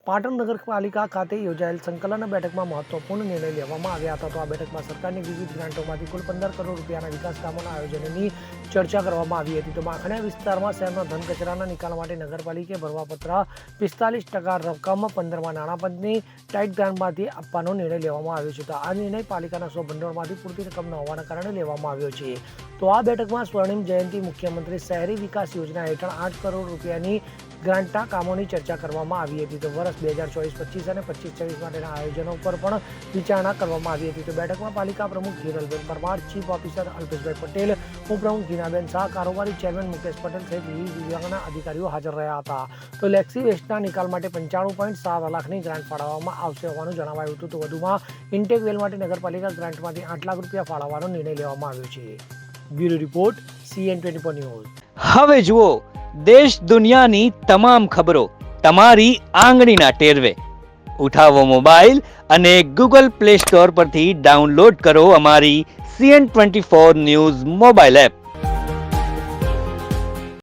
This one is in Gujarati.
પાટણ નગરપાલિકા ખાતે યોજાયેલ સંકલન બેઠકમાં મહત્વપૂર્ણ નિર્ણય લેવામાં આવ્યા હતા. તો આ બેઠકમાં સરકારની વિવિધ ગ્રાન્ટોમાંથી કુલ 15 કરોડ રૂપિયાના વિકાસ કામોના આયોજનની ચર્ચા કરવામાં આવી હતી. તો માખણીયા વિસ્તારમાં શહેરના ધન કચરાના નિકાલ માટે નગરપાલિકાએ ભરવાપત્ર 45% રકમ 15મા નાણાં પંચની ટાઇટ ગ્રાન્ટમાંથી આપવાનો નિર્ણય લેવામાં આવ્યો છે. તો આ નિર્ણય પાલિકાના સ્વભંડોળમાંથી પૂરતી રકમ ન હોવાના કારણે લેવામાં આવ્યો છે. તો આ બેઠકમાં સ્વર્ણિમ જયંતિ મુખ્યમંત્રી શહેરી વિકાસ યોજના હેઠળ 8 કરોડ રૂપિયાની ગ્રાન્ટના કામોની ચર્ચા કરવામાં આવી હતી. તો વર્ષ 2024-25 અને 25-26 માટેના આયોજનો પર પણ વિચારણા કરવામાં આવી હતી. તો બેઠકમાં પાલિકા પ્રમુખ હિરલબેન પરમાર, ચીફ ઓફિસર અલ્પેશભાઈ પટેલ, ઉપપ્રમુખ હિનાબેન શાહ, કારોબારી ચેરમેન મુકેશ પટેલ સહિત વિવિધ વિભાગના અધિકારીઓ હાજર રહ્યા હતા. તો લેક્સી વેસ્ટના નિકાલ માટે 95.7 લાખની ગ્રાન્ટ ફાળવવામાં આવશે હોવાનું જણાવાયું હતું. તો વધુમાં ઇન્ટેક વેલ માટે નગરપાલિકા ગ્રાન્ટમાંથી 8 લાખ રૂપિયા ફાળવવાનો નિર્ણય લેવામાં આવ્યો છે. Bureau report CN24 news. હવે જુઓ દેશ દુનિયાની તમામ ખબરો તમારી આંગળીના ટેરવે. ઉઠાવો મોબાઈલ અને ગૂગલ પ્લે સ્ટોર પરથી ડાઉનલોડ કરો અમારી CN24 ન્યૂઝ મોબાઈલ એપ.